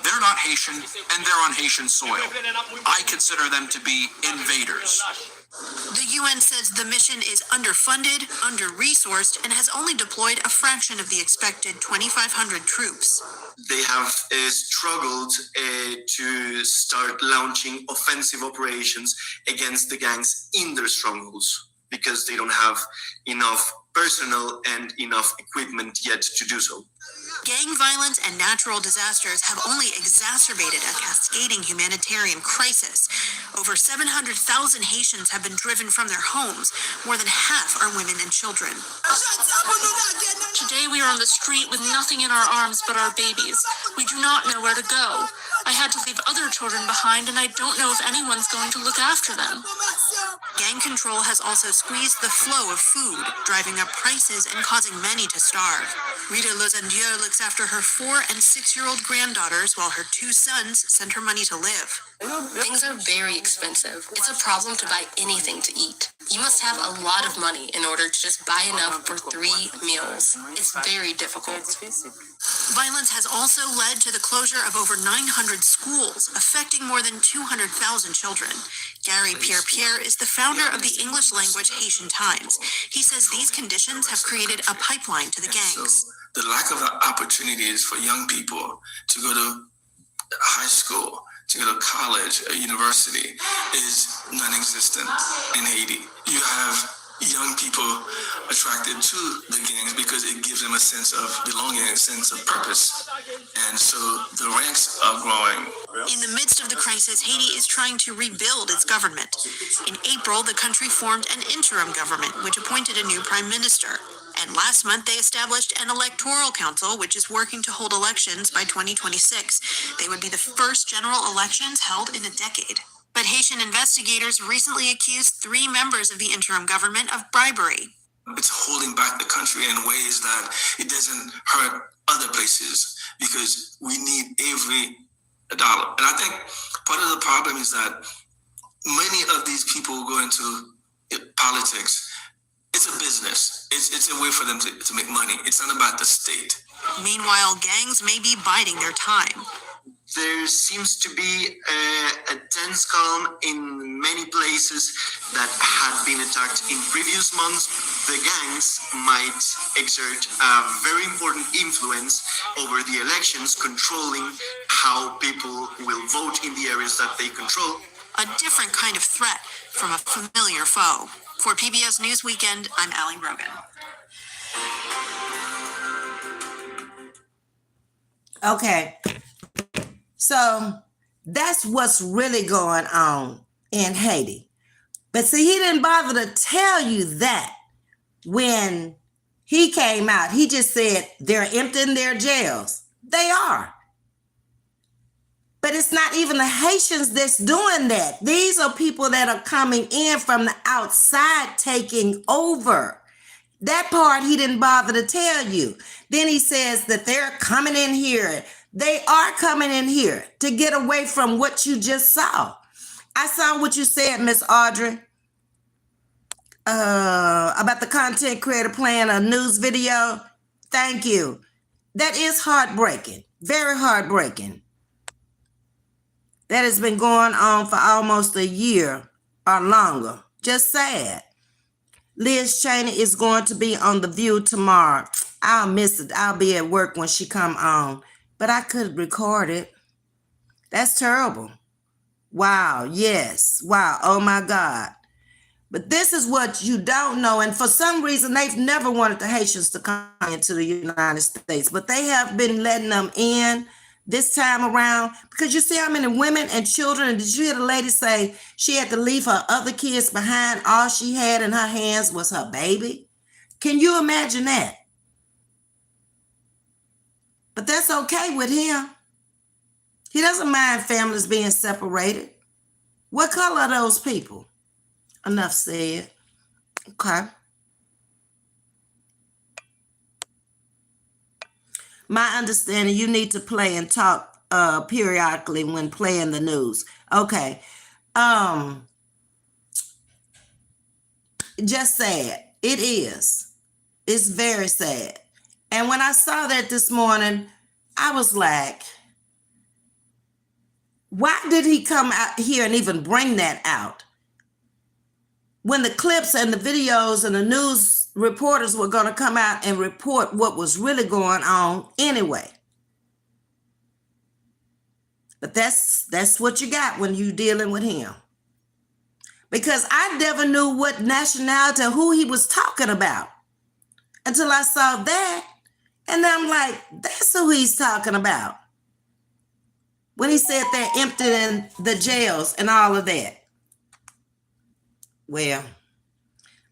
They're not Haitian, and they're on Haitian soil. I consider them to be invaders. The UN says the mission is underfunded, under-resourced, and has only deployed a fraction of the expected 2,500 troops. They have struggled to start launching offensive operations against the gangs in their strongholds because they don't have enough personnel and enough equipment yet to do so. Gang violence and natural disasters have only exacerbated a cascading humanitarian crisis. Over 700,000 Haitians have been driven from their homes. More than half are women and children. Today we are on the street with nothing in our arms but our babies. We do not know where to go. I had to leave other children behind, and I don't know if anyone's going to look after them. Gang control has also squeezed the flow of food, driving up prices and causing many to starve. Rita Lozandieu looks after her 4- and 6-year-old granddaughters while her 2 sons send her money to live. Things are very expensive. It's a problem to buy anything to eat. You must have a lot of money in order to just buy enough for 3 meals. It's very difficult. Violence has also led to the closure of over 900 schools, affecting more than 200,000 children. Gary Pierre is the founder of the English-language Haitian Times. He says these conditions have created a pipeline to the gangs. The lack of opportunities for young people to go to high school, to go to college or university is non-existent in Haiti. You have young people attracted to the gangs because it gives them a sense of belonging, a sense of purpose. And so the ranks are growing. In the midst of the crisis, Haiti is trying to rebuild its government. In April, the country formed an interim government, which appointed a new prime minister. And last month, they established an electoral council, which is working to hold elections by 2026. They would be the first general elections held in a decade. But Haitian investigators recently accused 3 members of the interim government of bribery. It's holding back the country in ways that it doesn't hurt other places because we need every dollar. And I think part of the problem is that many of these people who go into politics, it's a business. It's a way for them to make money. It's not about the state. Meanwhile, gangs may be biding their time. There seems to be a tense calm in many places that had been attacked in previous months. The gangs might exert a very important influence over the elections, controlling how people will vote in the areas that they control. A different kind of threat from a familiar foe. For PBS News Weekend, I'm Allie Rogan. Okay. So that's what's really going on in Haiti. But see, he didn't bother to tell you that when he came out. He just said they're emptying their jails. They are. But it's not even the Haitians that's doing that. These are people that are coming in from the outside taking over. That part he didn't bother to tell you. Then he says that they're coming in here. They are coming in here to get away from what you just saw. I saw what you said, Miss Audrey, about the content creator playing a news video. Thank you. That is heartbreaking, very heartbreaking. That has been going on for almost a year or longer. Just sad. Liz Cheney is going to be on The View tomorrow. I'll miss it. I'll be at work when she come on. But I could record it. That's terrible. Wow. Yes. Wow. Oh, my God. But this is what you don't know. And for some reason, they've never wanted the Haitians to come into the United States. But they have been letting them in this time around. Because you see how many women and children. And did you hear the lady say she had to leave her other kids behind? All she had in her hands was her baby. Can you imagine that? But that's okay with him. He doesn't mind families being separated. What color are those people? Enough said. Okay. My understanding, you need to play and talk periodically when playing the news. Okay. Just sad. It is. It's very sad. And when I saw that this morning, I was like, why did he come out here and even bring that out? When the clips and the videos and the news reporters were going to come out and report what was really going on anyway. But that's what you got when you're dealing with him. Because I never knew what nationality or who he was talking about until I saw that. And then I'm like, that's who he's talking about. When he said they're emptying the jails and all of that. Well,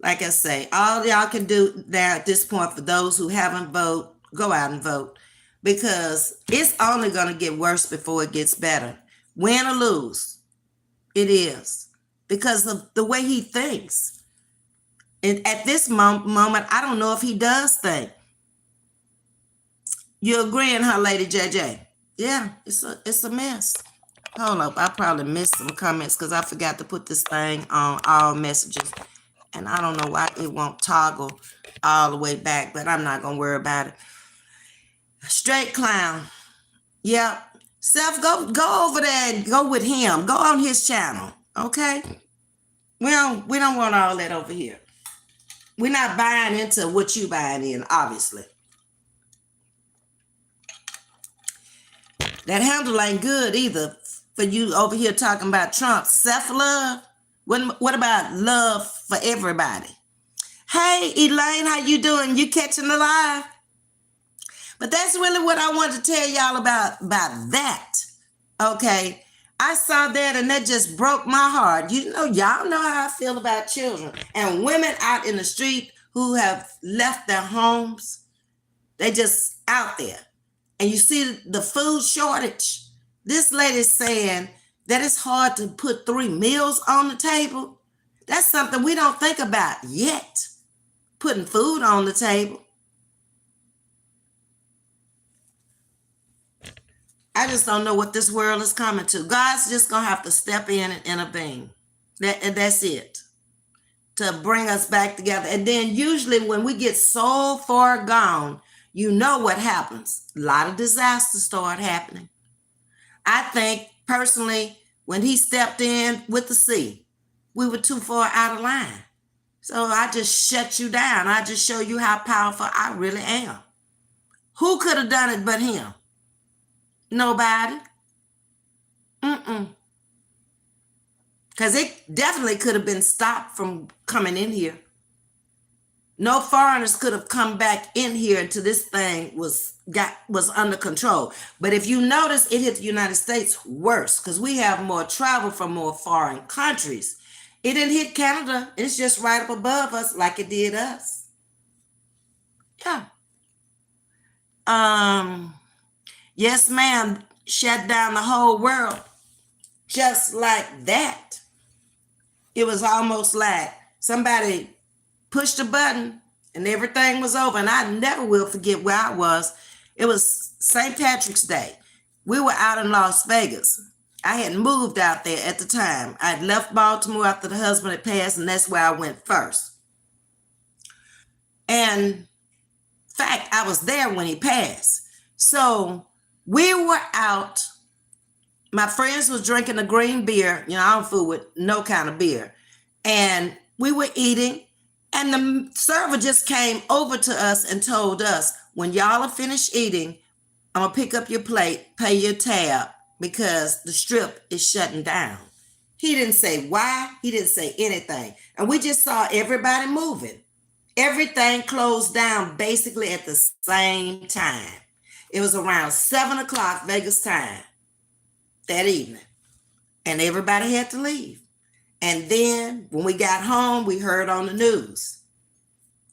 like I say, all y'all can do now at this point for those who haven't voted, go out and vote. Because it's only going to get worse before it gets better. Win or lose, it is. Because of the way he thinks. And at this moment, I don't know if he does think. You agreeing, huh, Lady JJ? Yeah, it's a mess. Hold up, I probably missed some comments because I forgot to put this thing on all messages. And I don't know why it won't toggle all the way back, but I'm not going to worry about it. Straight clown. Yep. Seth, go over there and go with him. Go on his channel, okay? We don't want all that over here. We're not buying into what you buying in, obviously. That handle ain't good either for you over here talking about Trump. Self-love? What about love for everybody? Hey, Elaine, how you doing? You catching the live? But that's really what I wanted to tell y'all about that. Okay. I saw that and that just broke my heart. You know, y'all know how I feel about children and women out in the street who have left their homes. They just out there. And you see the food shortage. This lady's saying that it's hard to put 3 meals on the table. That's something we don't think about yet. Putting food on the table. I just don't know what this world is coming to. God's just going to have to step in and intervene. That's it. To bring us back together. And then usually when we get so far gone, you know what happens. A lot of disasters start happening. I think personally, when he stepped in with the sea, we were too far out of line. So I just shut you down. I just show you how powerful I really am. Who could have done it but him? Nobody. Because it definitely could have been stopped from coming in here. No foreigners could have come back in here until this thing was under control. But if you notice, it hit the United States worse because we have more travel from more foreign countries. It didn't hit Canada. It's just right up above us like it did us. Yeah. Yes, ma'am. Shut down the whole world. Just like that. It was almost like somebody pushed a button and everything was over. And I never will forget where I was. It was St. Patrick's Day. We were out in Las Vegas. I hadn't moved out there at the time. I'd left Baltimore after the husband had passed, and that's where I went first. And in fact, I was there when he passed. So we were out. My friends was drinking a green beer. You know, I don't fool with no kind of beer. And we were eating. And the server just came over to us and told us, when y'all are finished eating, I'm going to pick up your plate, pay your tab, because the strip is shutting down. He didn't say why. He didn't say anything. And we just saw everybody moving. Everything closed down basically at the same time. It was around 7 o'clock Vegas time that evening. And everybody had to leave. And then when we got home, we heard on the news.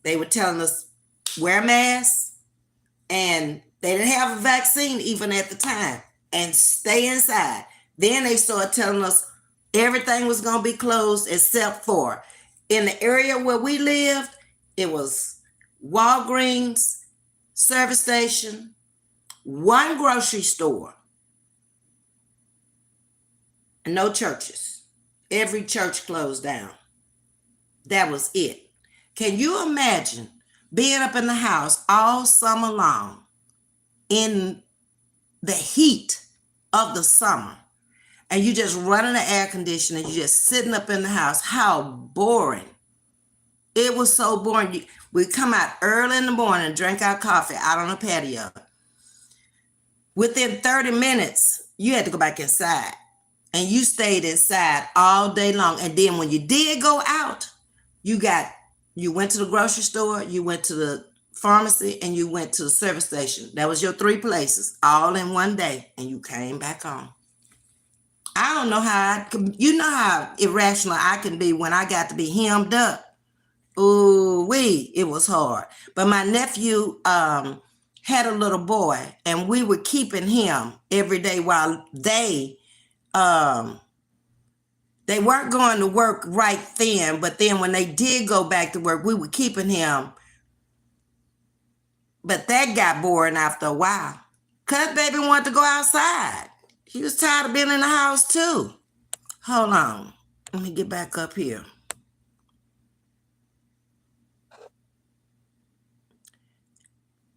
They were telling us, wear masks. And they didn't have a vaccine even at the time. And stay inside. Then they started telling us everything was going to be closed except for in the area where we lived, it was Walgreens, service station, one grocery store, and no churches. Every church closed down. That was it. Can you imagine being up in the house all summer long in the heat of the summer, and you just running the air conditioner, you just sitting up in the house? How boring. It was so boring. We'd come out early in the morning and drink our coffee out on the patio. Within 30 minutes, you had to go back inside. And you stayed inside all day long. And then when you did go out, you went to the grocery store, you went to the pharmacy, and you went to the service station. That was your 3 places, all in one day. And you came back home. I don't know how, you know how irrational I can be when I got to be hemmed up. Ooh, it was hard. But my nephew had a little boy, and we were keeping him every day while they weren't going to work right then. But then when they did go back to work, we were keeping him. But that got boring after a while. Cuz baby wanted to go outside. He was tired of being in the house too. Hold on. Let me get back up here.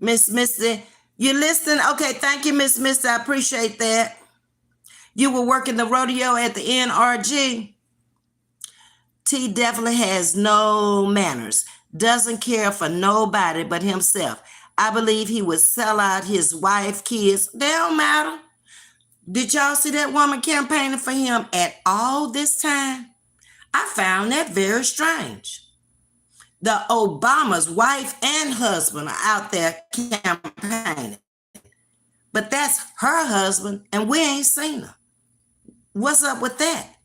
Miss Missy, you listening? Okay, thank you, Miss Missy. I appreciate that. You were working the rodeo at the NRG. T definitely has no manners. Doesn't care for nobody but himself. I believe he would sell out his wife, kids. They don't matter. Did y'all see that woman campaigning for him at all this time? I found that very strange. The Obama's wife and husband are out there campaigning. But that's her husband, and we ain't seen her. What's up with that?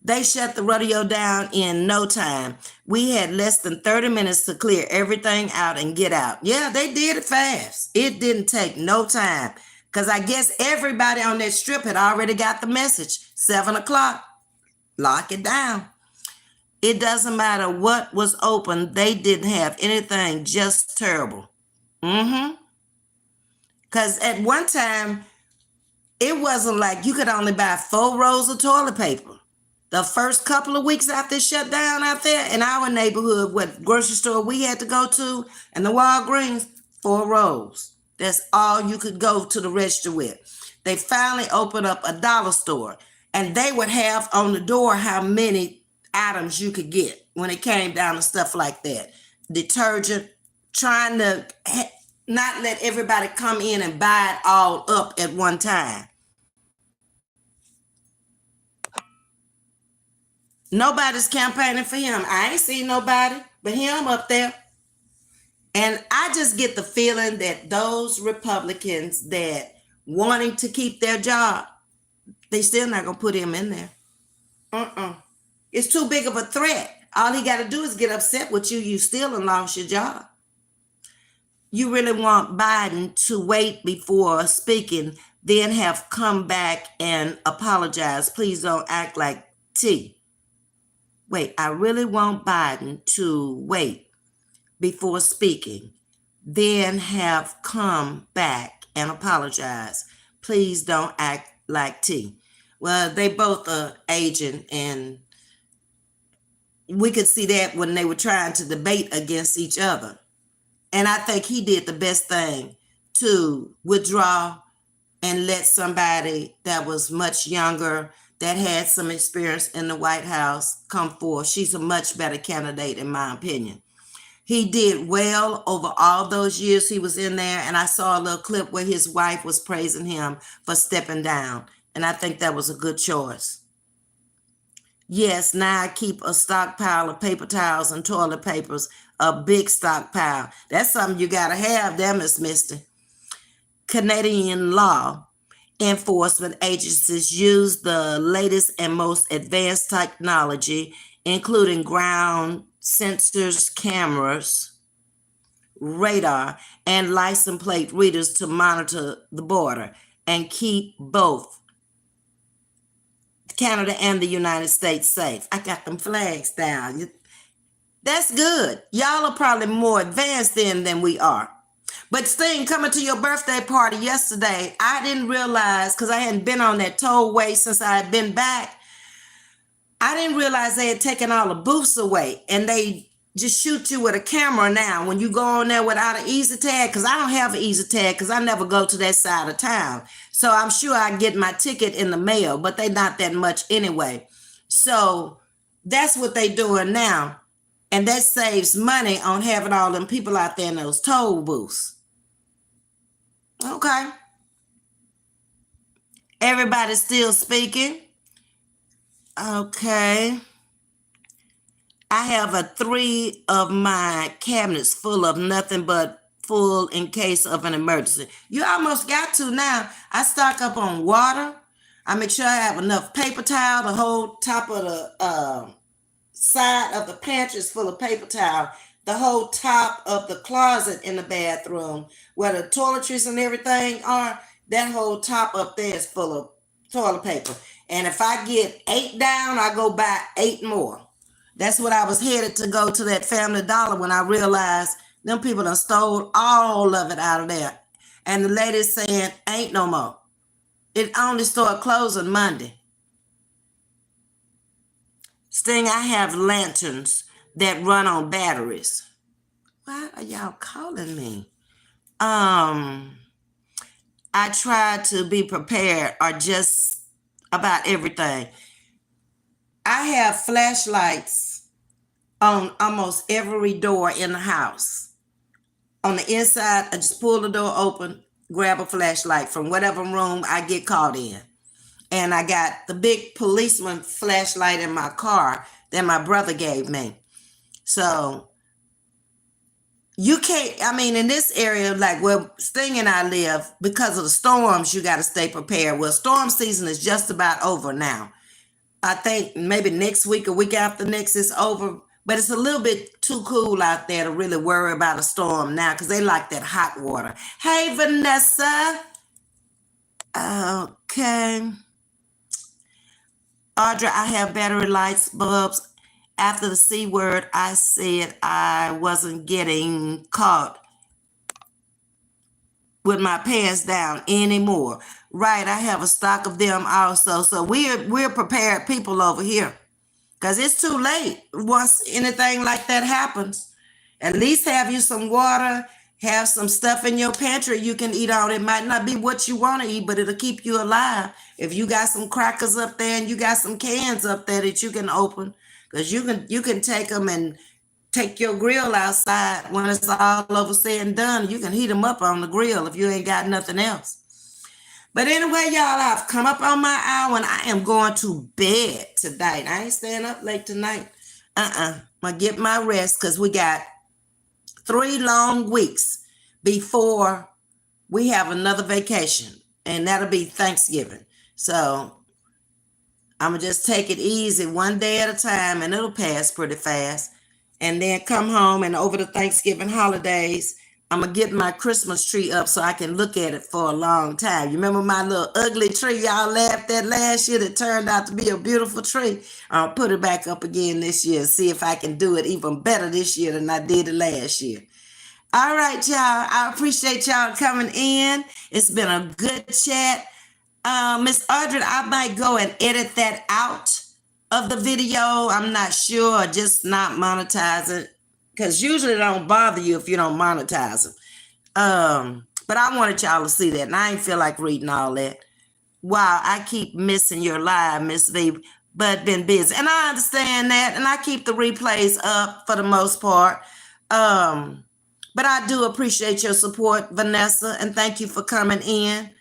They shut the rodeo down in no time. We had less than 30 minutes to clear everything out and get out. Yeah, they did it fast. It didn't take no time because I guess everybody on that strip had already got the message. 7 o'clock, lock it down. It doesn't matter what was open. They didn't have anything, just terrible. Because at one time, it wasn't like you could only buy 4 rolls of toilet paper. The first couple of weeks after it shut down out there in our neighborhood, what grocery store we had to go to, and the Walgreens, 4 rolls. That's all you could go to the register with. They finally opened up a dollar store, and they would have on the door how many items you could get when it came down to stuff like that. Detergent, trying to not let everybody come in and buy it all up at one time. Nobody's campaigning for him. I ain't seen nobody but him up there. And I just get the feeling that those Republicans that wanting to keep their job, they still not going to put him in there. It's too big of a threat. All he got to do is get upset with you. You still lost your job. You really want Biden to wait before speaking, then have come back and apologize. Please don't act like T. Wait, I really want Biden to wait before speaking, then have come back and apologize. Please don't act like T. Well, they both are aging, and we could see that when they were trying to debate against each other. And I think he did the best thing to withdraw and let somebody that was much younger, that had some experience in the White House, come forth. She's a much better candidate, in my opinion. He did well over all those years he was in there, and I saw a little clip where his wife was praising him for stepping down, and I think that was a good choice. Yes, now I keep a stockpile of paper towels and toilet papers, a big stockpile. That's something you got to have there, Miss Misty. Canadian law enforcement agencies use the latest and most advanced technology, including ground sensors, cameras, radar, and license plate readers to monitor the border and keep both Canada and the United States safe. I got them flags down. That's good. Y'all are probably more advanced than we are. But Sting, coming to your birthday party yesterday, I didn't realize, because I hadn't been on that tollway since I had been back, I didn't realize they had taken all the booths away, and they just shoot you with a camera now when you go on there without an easy tag, because I don't have an easy tag because I never go to that side of town. So I'm sure I get my ticket in the mail, but they not that much anyway. So that's what they doing now. And that saves money on having all them people out there in those toll booths. Okay. Everybody's still speaking. Okay. I have 3 of my cabinets full of nothing but full in case of an emergency. You almost got to now. I stock up on water. I make sure I have enough paper towel. The whole top of the side of the pantry is full of paper towel. The whole top of the closet in the bathroom, where the toiletries and everything are, that whole top up there is full of toilet paper. And if I get 8 down, I go buy 8 more. That's what I was headed to go to that Family Dollar when I realized them people done stole all of it out of there. And the lady's saying, ain't no more. It only started closing Monday. Sting, I have lanterns that run on batteries. Why are y'all calling me? I try to be prepared or just about everything. I have flashlights on almost every door in the house. On the inside, I just pull the door open, grab a flashlight from whatever room I get caught in. And I got the big policeman flashlight in my car that my brother gave me. So you can't, I mean, in this area, like where Sting and I live, because of the storms, you got to stay prepared. Well, storm season is just about over now. I think maybe next week or week after next is over, but it's a little bit too cool out there to really worry about a storm now because they like that hot water. Hey, Vanessa. Okay. Audra, I have battery lights, bulbs. After the C word, I said I wasn't getting caught with my pants down anymore. Right, I have a stock of them also. So we're prepared people over here. Because it's too late once anything like that happens. At least have you some water, have some stuff in your pantry you can eat on. It might not be what you want to eat, but it'll keep you alive. If you got some crackers up there and you got some cans up there that you can open, because you can take them and take your grill outside when it's all over said and done. You can heat them up on the grill if you ain't got nothing else. But anyway, y'all, I've come up on my hour and I am going to bed tonight. I ain't staying up late tonight. I'm going to get my rest because we got 3 long weeks before we have another vacation. And that'll be Thanksgiving. So I'm going to just take it easy one day at a time and it'll pass pretty fast. And then come home and over the Thanksgiving holidays, I'm going to get my Christmas tree up so I can look at it for a long time. You remember my little ugly tree y'all laughed at last year that turned out to be a beautiful tree? I'll put it back up again this year and see if I can do it even better this year than I did it last year. All right, y'all. I appreciate y'all coming in. It's been a good chat. Miss Audrey, I might go and edit that out of the video. I'm not sure, just not monetize it. Because usually it don't bother you if you don't monetize them. But I wanted y'all to see that. And I ain't feel like reading all that. Wow, I keep missing your live, Ms.V, but been busy. And I understand that. And I keep the replays up for the most part. But I do appreciate your support, Vanessa. And thank you for coming in.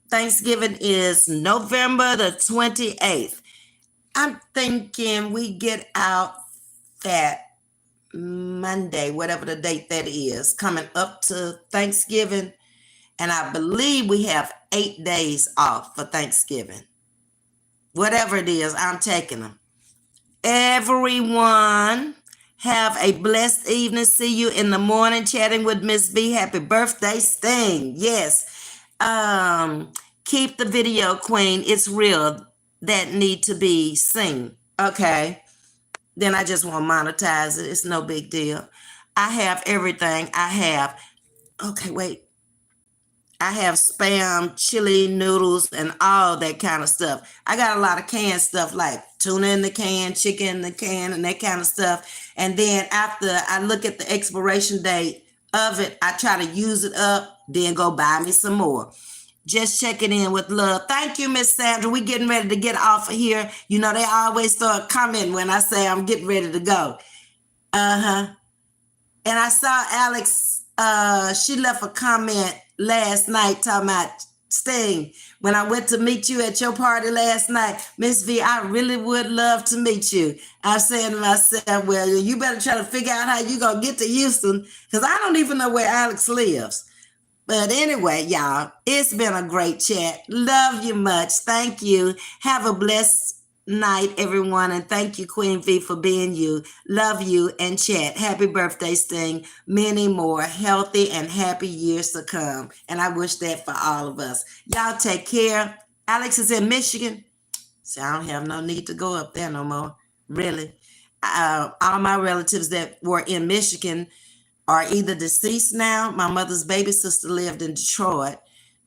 Thanksgiving is November the 28th. I'm thinking we get out that Monday, whatever the date that is, coming up to Thanksgiving. And I believe we have 8 days off for Thanksgiving. Whatever it is, I'm taking them. Everyone, have a blessed evening. See you in the morning chatting with Ms.V. Happy birthday, Sting. Yes. Keep the video, Queen. It's real. That need to be seen. Okay. Then I just won't monetize it. It's no big deal. I have everything. I have Spam, chili noodles, and all that kind of stuff. I got a lot of canned stuff like tuna in the can, chicken in the can, and that kind of stuff. And then after I look at the expiration date of it, I try to use it up, then go buy me some more. Just checking in with love. Thank you, Miss Sandra. We getting ready to get off of here. You know, they always start commenting when I say I'm getting ready to go. And I saw Alex, she left a comment last night talking about Sting. When I went to meet you at your party last night, Ms.V, I really would love to meet you. I was saying to myself, well, you better try to figure out how you going to get to Houston because I don't even know where Alex lives. But anyway, y'all, it's been a great chat. Love you much. Thank you. Have a blessed night, everyone. And thank you, Queen V, for being you. Love you and chat. Happy birthday, Sting. Many more healthy and happy years to come. And I wish that for all of us. Y'all take care. Alex is in Michigan. So I don't have no need to go up there no more. Really. All my relatives that were in Michigan are either deceased now. My mother's baby sister lived in Detroit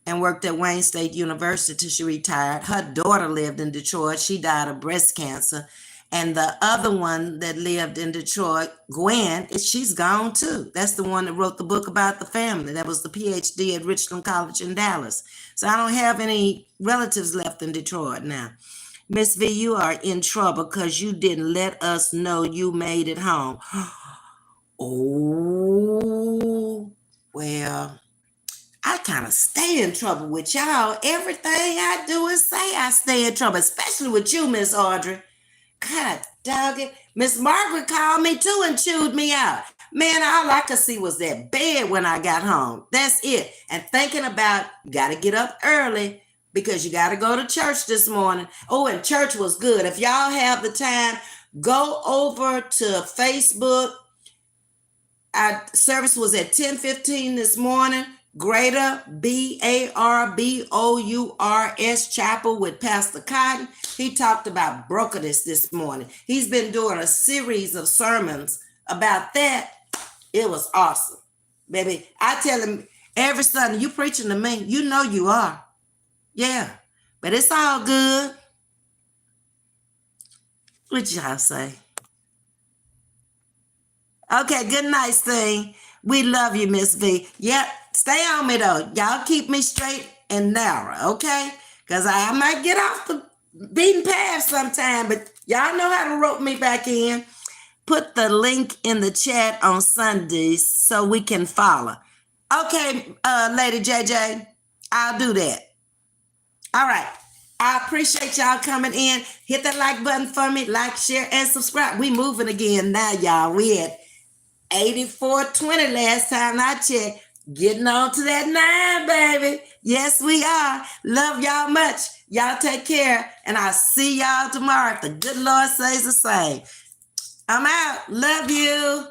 and worked at Wayne State University till she retired. Her daughter lived in Detroit. She died of breast cancer. And the other one that lived in Detroit, Gwen, she's gone too. That's the one that wrote the book about the family. That was the PhD at Richland College in Dallas. So I don't have any relatives left in Detroit now. Miss V, you are in trouble because you didn't let us know you made it home. Oh, well, I kind of stay in trouble with y'all. Everything I do is say I stay in trouble, especially with you, Miss Audrey. God dog it. Miss Margaret called me too and chewed me out. Man, all I could see was that bed when I got home. That's it. And thinking about, you got to get up early because you got to go to church this morning. Oh, and church was good. If y'all have the time, go over to Facebook. Our service was at 10:15 this morning. Greater BARBOURS Chapel with Pastor Cotton. He talked about brokenness this morning. He's been doing a series of sermons about that. It was awesome. Baby, I tell him every Sunday, you preaching to me. You know you are. Yeah, but it's all good. What y'all say? Okay, good night, Sting. We love you, Miss V. Yep, stay on me, though. Y'all keep me straight and narrow, okay? Because I might get off the beaten path sometime, but y'all know how to rope me back in. Put the link in the chat on Sundays so we can follow. Okay, Lady JJ, I'll do that. All right. I appreciate y'all coming in. Hit that like button for me. Like, share, and subscribe. We moving again now, y'all. We at 8420 last time I checked. Getting on to that 9, baby. Yes, we are. Love y'all much. Y'all take care. And I'll see y'all tomorrow if the good Lord says the same. I'm out. Love you.